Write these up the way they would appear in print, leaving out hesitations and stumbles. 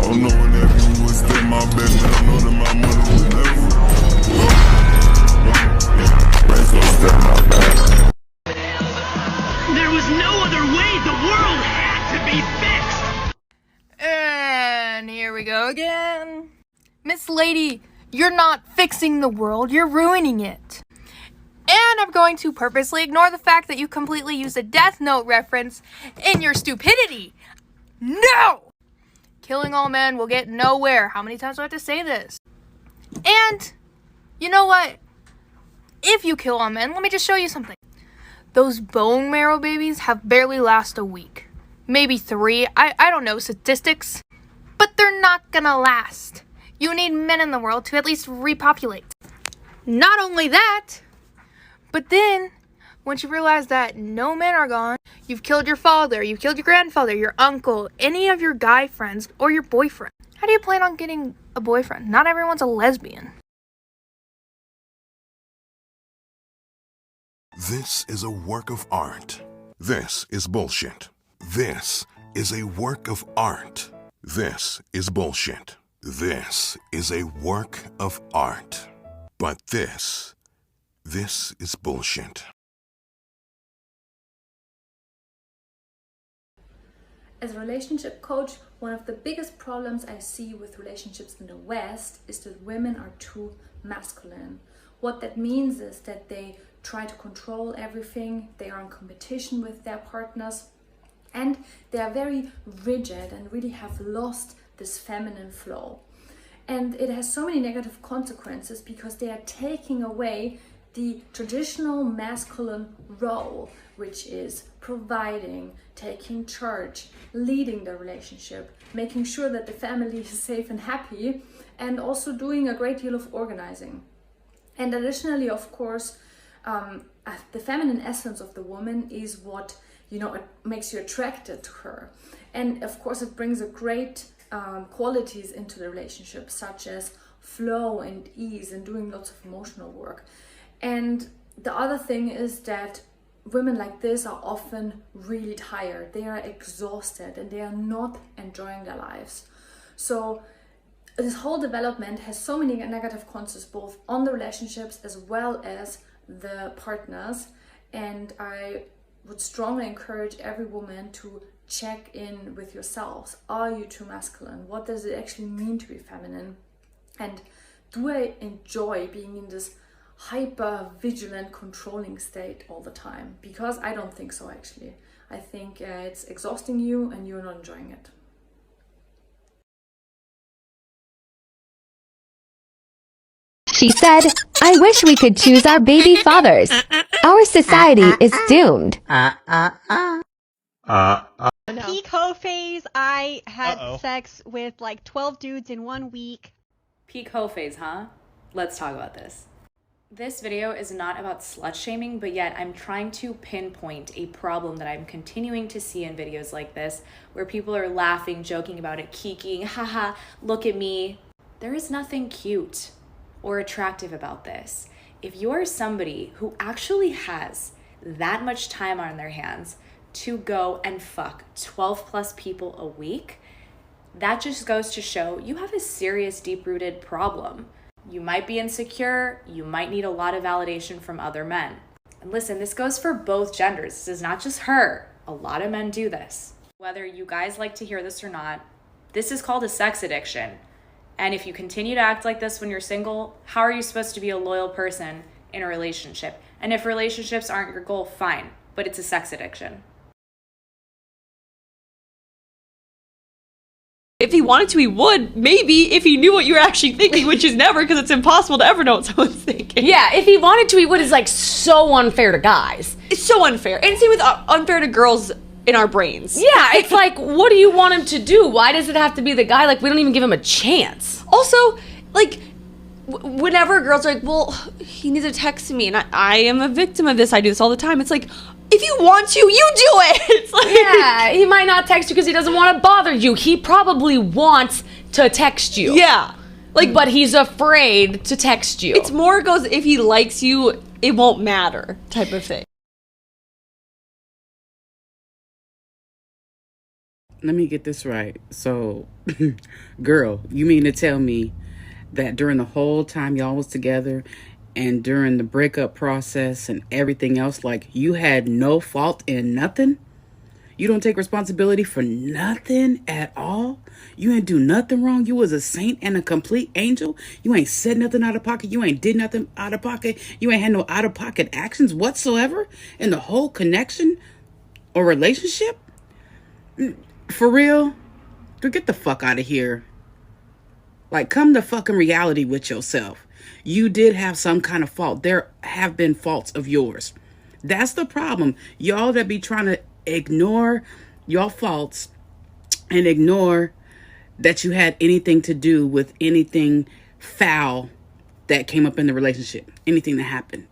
don't know if you would stay my baby. I know that my mother would never. Raise no step my back. There was no other way. The world had to be fixed. And here we go again. Miss Lady, you're not fixing the world, you're ruining it. And I'm going to purposely ignore the fact that you completely used a Death Note reference in your stupidity. No! Killing all men will get nowhere. How many times do I have to say this? And, you know what? If you kill all men, let me just show you something. Those bone marrow babies have barely last a week. Maybe 3. I don't know statistics. But they're not gonna last. You need men in the world to at least repopulate. Not only that, but then, once you realize that no men are gone, you've killed your father, you've killed your grandfather, your uncle, any of your guy friends, or your boyfriend. How do you plan on getting a boyfriend? Not everyone's a lesbian. This is a work of art. This is bullshit. This is a work of art. This is bullshit. This is a work of art. But this is bullshit. As a relationship coach, one of the biggest problems I see with relationships in the West is that women are too masculine. What that means is that they try to control everything, they are in competition with their partners, and they are very rigid and really have lost this feminine flow. And it has so many negative consequences because they are taking away the traditional masculine role, which is providing, taking charge, leading the relationship, making sure that the family is safe and happy, and also doing a great deal of organizing. And additionally, of course, the feminine essence of the woman is what, it makes you attracted to her. And of course, it brings a great qualities into the relationship, such as flow and ease and doing lots of emotional work. And the other thing is that women like this are often really tired. They are exhausted and they are not enjoying their lives. So this whole development has so many negative consequences, both on the relationships as well as the partners. And I would strongly encourage every woman to check in with yourselves. Are you too masculine? What does it actually mean to be feminine? And do I enjoy being in this hyper vigilant controlling state all the time? Because I don't think so, actually. I think it's exhausting you and you're not enjoying it. She said, I wish we could choose our baby fathers. Our society is doomed. Peak hoe phase, I had sex with like 12 dudes in 1 week. Peak hoe phase, huh? Let's talk about this. This video is not about slut-shaming, but yet I'm trying to pinpoint a problem that I'm continuing to see in videos like this, where people are laughing, joking about it, kikiing, haha, look at me. There is nothing cute or attractive about this. If you're somebody who actually has that much time on their hands to go and fuck 12 plus people a week, that just goes to show you have a serious deep-rooted problem. You might be insecure, you might need a lot of validation from other men. And listen, this goes for both genders. This is not just her. A lot of men do this. Whether you guys like to hear this or not, this is called a sex addiction. And if you continue to act like this when you're single, how are you supposed to be a loyal person in a relationship? And if relationships aren't your goal, fine, but it's a sex addiction. If he wanted to, he would. Maybe if he knew what you were actually thinking, which is never, because it's impossible to ever know what someone's thinking. Yeah, if he wanted to, he would. Is like so unfair to guys. It's so unfair. And same with unfair to girls in our brains. Yeah, it's like, what do you want him to do? Why does it have to be the guy? Like, we don't even give him a chance. Also, like, whenever girls are like, well, he needs to text me, and I am a victim of this. I do this all the time. It's like, if you want to, you do it. It's like, yeah, he might not text you because he doesn't want to bother you. He probably wants to text you. Yeah. Like, but he's afraid to text you. It's more goes, if he likes you, it won't matter type of thing. let me get this right. So, girl, you mean to tell me that during the whole time y'all was together and during the breakup process and everything else, like, you had no fault in nothing? You don't take responsibility for nothing at all? You ain't do nothing wrong? You was a saint and a complete angel? You ain't said nothing out of pocket? You ain't did nothing out of pocket? You ain't had no out of pocket actions whatsoever in the whole connection or relationship? For real? Dude, get the fuck out of here. Like, come to fucking reality with yourself. You did have some kind of fault. There have been faults of yours. That's the problem. Y'all that be trying to ignore your faults and ignore that you had anything to do with anything foul that came up in the relationship. Anything that happened.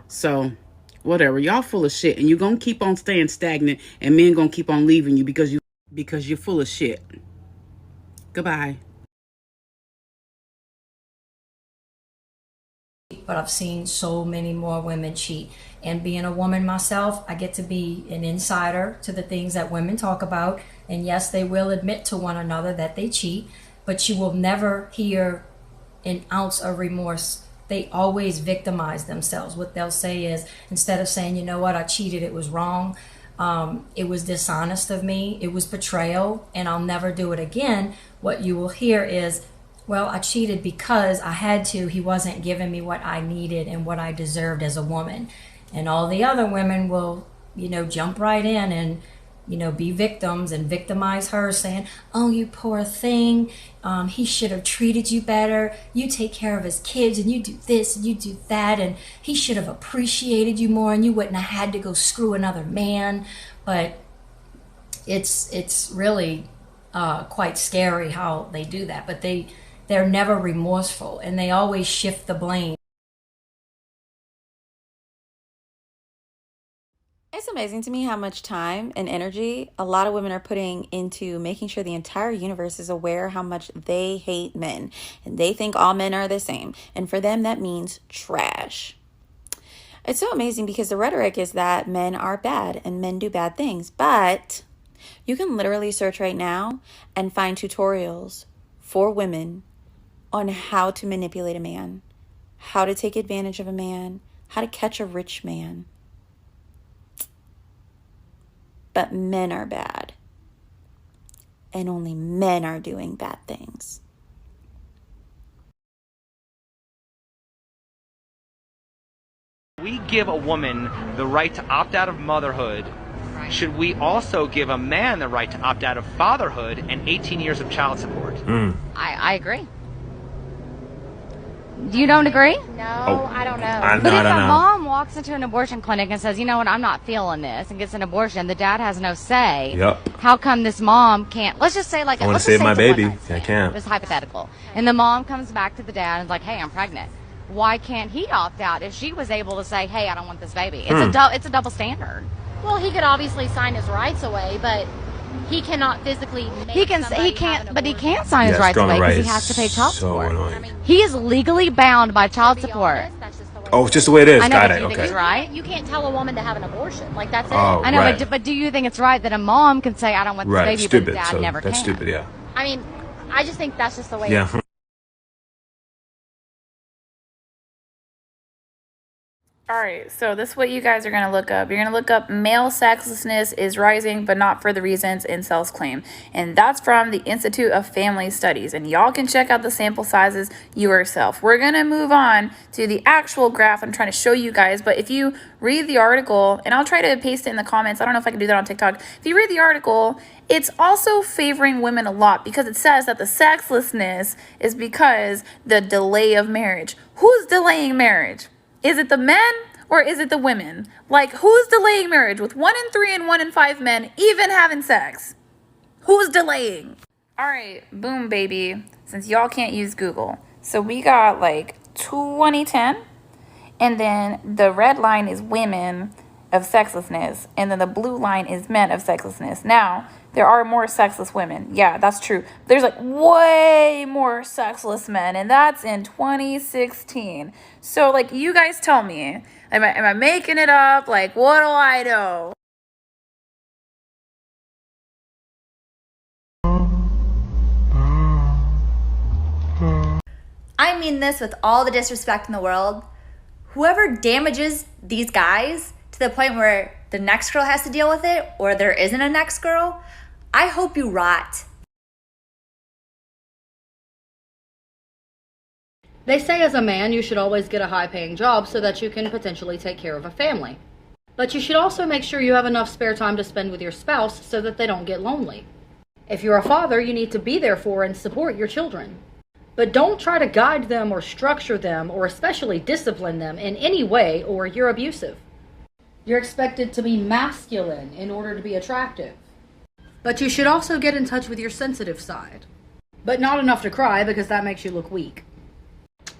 So, whatever. Y'all full of shit. And you're going to keep on staying stagnant. And men going to keep on leaving you because you're full of shit. Goodbye. But I've seen so many more women cheat. And being a woman myself, I get to be an insider to the things that women talk about. And yes, they will admit to one another that they cheat, but you will never hear an ounce of remorse. They always victimize themselves. What they'll say is, instead of saying, you know what, I cheated, it was wrong, it was dishonest of me, it was betrayal, and I'll never do it again, what you will hear is, well, I cheated because I had to. He wasn't giving me what I needed and what I deserved as a woman. And all the other women will, jump right in and, be victims and victimize her, saying, oh, you poor thing. He should have treated you better. You take care of his kids and you do this and you do that. And he should have appreciated you more and you wouldn't have had to go screw another man. But it's really quite scary how they do that. But they're never remorseful, and they always shift the blame. It's amazing to me how much time and energy a lot of women are putting into making sure the entire universe is aware how much they hate men, and they think all men are the same, and for them that means trash. It's so amazing because the rhetoric is that men are bad and men do bad things, but you can literally search right now and find tutorials for women on how to manipulate a man, how to take advantage of a man, how to catch a rich man. But men are bad. And only men are doing bad things. We give a woman the right to opt out of motherhood. Should we also give a man the right to opt out of fatherhood and 18 years of child support? I agree. You don't agree? No, I don't know. But if a mom walks into an abortion clinic and says, you know what, I'm not feeling this, and gets an abortion, the dad has no say. Yep. How come this mom can't? Let's just say, like, I want to let's save just say my it's a baby. one-night I stand. can't. It's hypothetical. And the mom comes back to the dad and is like, hey, I'm pregnant. Why can't he opt out if she was able to say, hey, I don't want this baby? It's a double standard. Well, he could obviously sign his rights away, but he cannot physically make He can't sign his rights away because he has to pay child support. Annoying. He is legally bound by child support. Oh, it's just the way it is. I know, Got but it. do you think Okay. it's right? You can't tell a woman to have an abortion. Like, that's it. I know, right. but do you think it's right that a mom can say, I don't want this Right. baby, Stupid. but dad So never that's can? stupid. Yeah. I mean, I just think that's just the way Yeah. it is. Alright, so this is what you guys are going to look up. You're going to look up male sexlessness is rising, but not for the reasons incels claim. And that's from the Institute of Family Studies. And y'all can check out the sample sizes yourself. We're going to move on to the actual graph I'm trying to show you guys. But if you read the article, and I'll try to paste it in the comments. I don't know if I can do that on TikTok. If you read the article, it's also favoring women a lot because it says that the sexlessness is because the delay of marriage. Who's delaying marriage? Is it the men or is it the women? Like, who's delaying marriage with 1 in 3 and 1 in 5 men even having sex? Who's delaying? All right, boom, baby. Since y'all can't use Google. So we got like 2010. And then the red line is women of sexlessness. And then the blue line is men of sexlessness. Now, there are more sexless women. Yeah, that's true. There's like way more sexless men. And that's in 2016. So like, you guys tell me, am I making it up? Like, what do I know? mean this with all the disrespect in the world. Whoever damages these guys to the point where the next girl has to deal with it, or there isn't a next girl, I hope you rot. They say as a man you should always get a high-paying job so that you can potentially take care of a family. But you should also make sure you have enough spare time to spend with your spouse so that they don't get lonely. If you're a father, you need to be there for and support your children. But don't try to guide them or structure them or especially discipline them in any way, or you're abusive. You're expected to be masculine in order to be attractive. But you should also get in touch with your sensitive side. But not enough to cry, because that makes you look weak.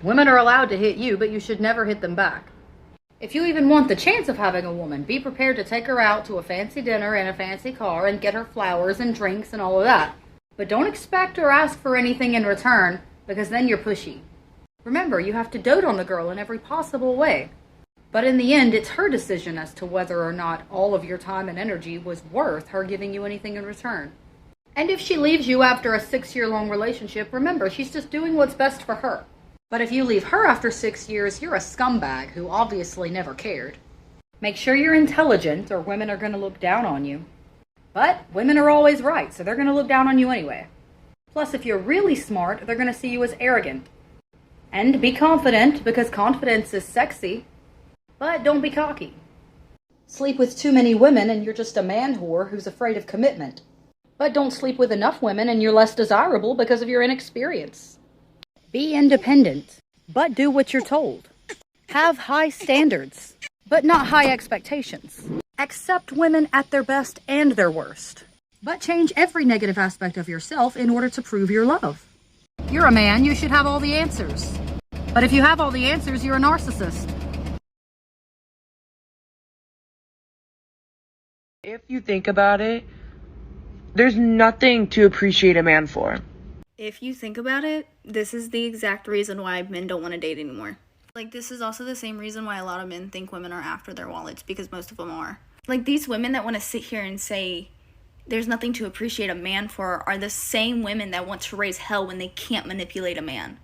Women are allowed to hit you, but you should never hit them back. If you even want the chance of having a woman, be prepared to take her out to a fancy dinner in a fancy car and get her flowers and drinks and all of that. But don't expect or ask for anything in return, because then you're pushy. Remember, you have to dote on the girl in every possible way. But in the end, it's her decision as to whether or not all of your time and energy was worth her giving you anything in return. And if she leaves you after a 6-year-long relationship, remember, she's just doing what's best for her. But if you leave her after 6 years, you're a scumbag who obviously never cared. Make sure you're intelligent, or women are going to look down on you. But women are always right, so they're going to look down on you anyway. Plus, if you're really smart, they're going to see you as arrogant. And be confident, because confidence is sexy. But don't be cocky. Sleep with too many women and you're just a man whore who's afraid of commitment. But don't sleep with enough women and you're less desirable because of your inexperience. Be independent, but do what you're told. Have high standards, but not high expectations. Accept women at their best and their worst. But change every negative aspect of yourself in order to prove your love. You're a man, you should have all the answers. But if you have all the answers, you're a narcissist. If you think about it, there's nothing to appreciate a man for. If you think about it, this is the exact reason why men don't want to date anymore. Like, this is also the same reason why a lot of men think women are after their wallets, because most of them are. Like, these women that want to sit here and say there's nothing to appreciate a man for are the same women that want to raise hell when they can't manipulate a man.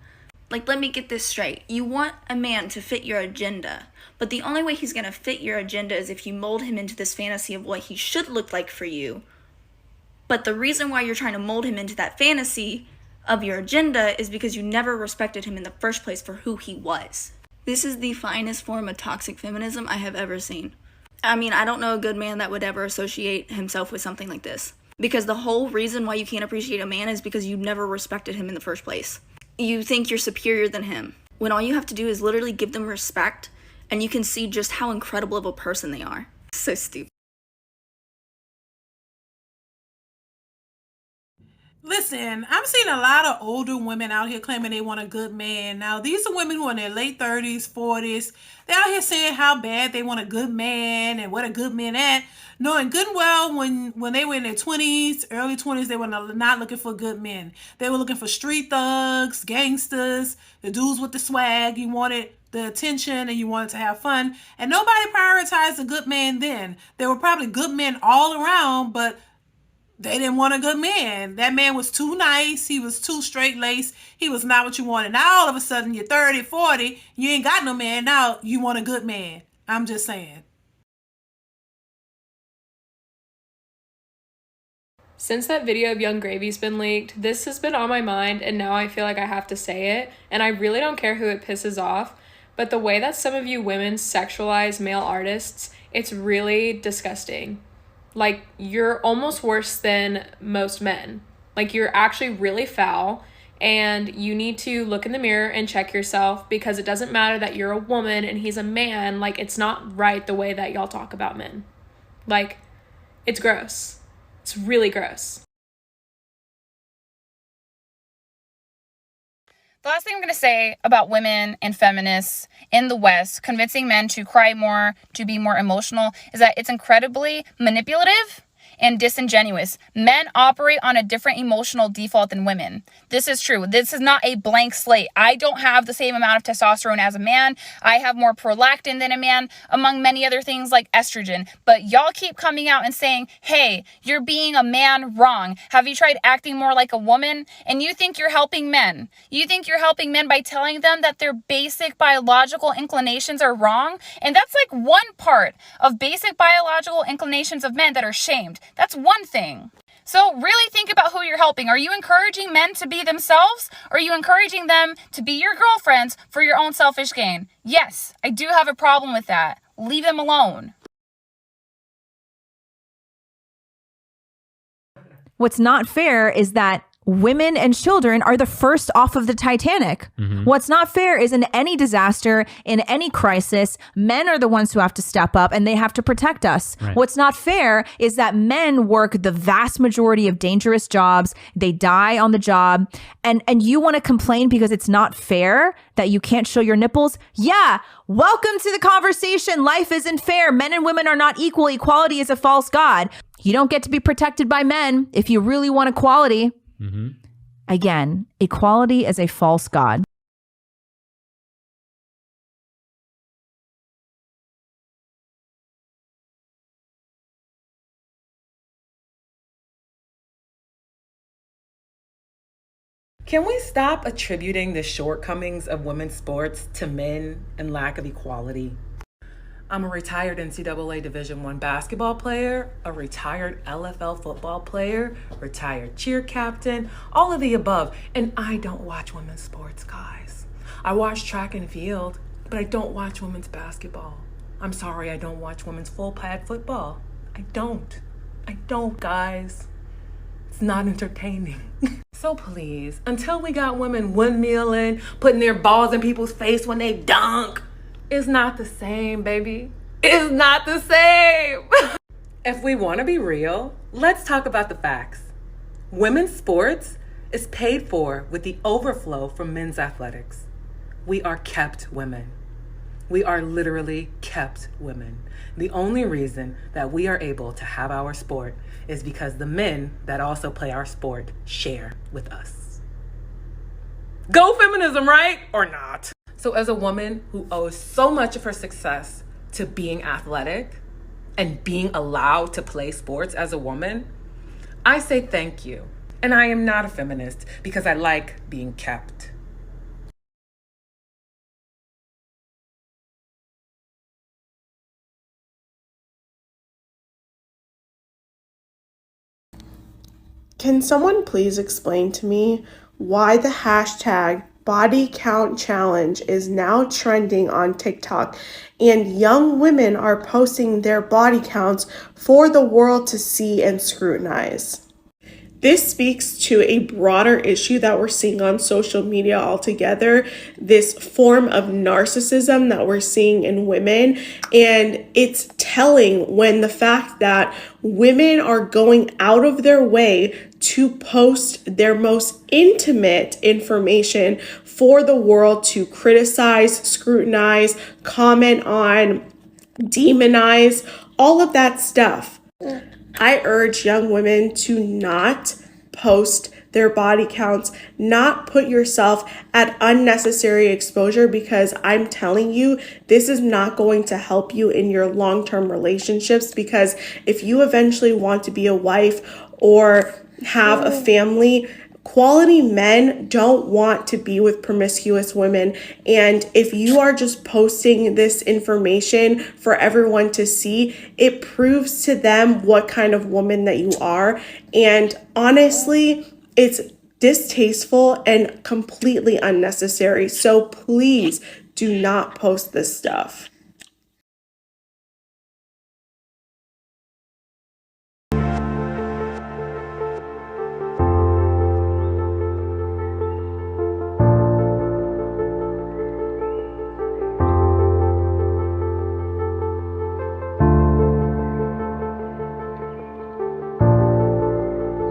Like, let me get this straight. You want a man to fit your agenda, but the only way he's going to fit your agenda is if you mold him into this fantasy of what he should look like for you. But the reason why you're trying to mold him into that fantasy of your agenda is because you never respected him in the first place for who he was. This is the finest form of toxic feminism I have ever seen. I mean, I don't know a good man that would ever associate himself with something like this. Because the whole reason why you can't appreciate a man is because you never respected him in the first place. You think you're superior than him, when all you have to do is literally give them respect, and you can see just how incredible of a person they are. So stupid. Listen, I'm seeing a lot of older women out here claiming they want a good man. Now, these are women who are in their late 30s, 40s. They're out here saying how bad they want a good man and what a good man at. Knowing good and well when they were in their 20s, early 20s, they were not looking for good men. They were looking for street thugs, gangsters, the dudes with the swag. You wanted the attention and you wanted to have fun. And nobody prioritized a good man then. There were probably good men all around, but they didn't want a good man. That man was too nice. He was too straight-laced. He was not what you wanted. Now, all of a sudden, you're 30, 40. You ain't got no man. Now, you want a good man. I'm just saying. Since that video of Young Gravy's been leaked, this has been on my mind, and now I feel like I have to say it. And I really don't care who it pisses off. But the way that some of you women sexualize male artists, it's really disgusting. Like, you're almost worse than most men. Like, you're actually really foul, and you need to look in the mirror and check yourself, because it doesn't matter that you're a woman and he's a man. Like, it's not right the way that y'all talk about men. Like, it's gross. It's really gross. The last thing I'm going to say about women and feminists in the West convincing men to cry more, to be more emotional, is that it's incredibly manipulative and disingenuous. Men operate on a different emotional default than women. This is true. This is not a blank slate. I don't have the same amount of testosterone as a man. I have more prolactin than a man, among many other things like estrogen. But y'all keep coming out and saying, hey, you're being a man wrong. Have you tried acting more like a woman? And you think you're helping men. You think you're helping men by telling them that their basic biological inclinations are wrong? And that's like one part of basic biological inclinations of men that are shamed. That's one thing. So really think about who you're helping. Are you encouraging men to be themselves? Or are you encouraging them to be your girlfriends for your own selfish gain? Yes, I do have a problem with that. Leave them alone. What's not fair is that women and children are the first off of the Titanic. What's not fair is in any disaster, in any crisis, men are the ones who have to step up and they have to protect us. Right. What's not fair is that men work the vast majority of dangerous jobs. They die on the job. And you want to complain because it's not fair that you can't show your nipples? Yeah. Welcome to the conversation. Life isn't fair. Men and women are not equal. Equality is a false god. You don't get to be protected by men if you really want equality. Again, equality is a false god. Can we stop attributing the shortcomings of women's sports to men and lack of equality? I'm a retired NCAA Division I basketball player, a retired LFL football player, retired cheer captain, all of the above. And I don't watch women's sports, guys. I watch track and field, but I don't watch women's basketball. I'm sorry, I don't watch women's full pad football. I don't, guys. It's not entertaining. So please, until we got women windmilling, putting their balls in people's face when they dunk, it's not the same, baby. It's not the same. If we want to be real, let's talk about the facts. Women's sports is paid for with the overflow from men's athletics. We are kept women. We are literally kept women. The only reason that we are able to have our sport is because the men that also play our sport share with us. Go feminism, right? Or not? So as a woman who owes so much of her success to being athletic and being allowed to play sports as a woman, I say thank you. And I am not a feminist because I like being kept. Can someone please explain to me why the hashtag body count challenge is now trending on TikTok and young women are posting their body counts for the world to see and scrutinize? This speaks to a broader issue that we're seeing on social media altogether, this form of narcissism that we're seeing in women. And it's telling when the fact that women are going out of their way to post their most intimate information for the world to criticize, scrutinize, comment on, demonize, all of that stuff. I urge young women to not post their body counts, not put yourself at unnecessary exposure, because I'm telling you, this is not going to help you in your long-term relationships, because if you eventually want to be a wife or have a family, quality men don't want to be with promiscuous women. And if you are just posting this information for everyone to see, it proves to them what kind of woman that you are. And honestly, it's distasteful and completely unnecessary. So please do not post this stuff.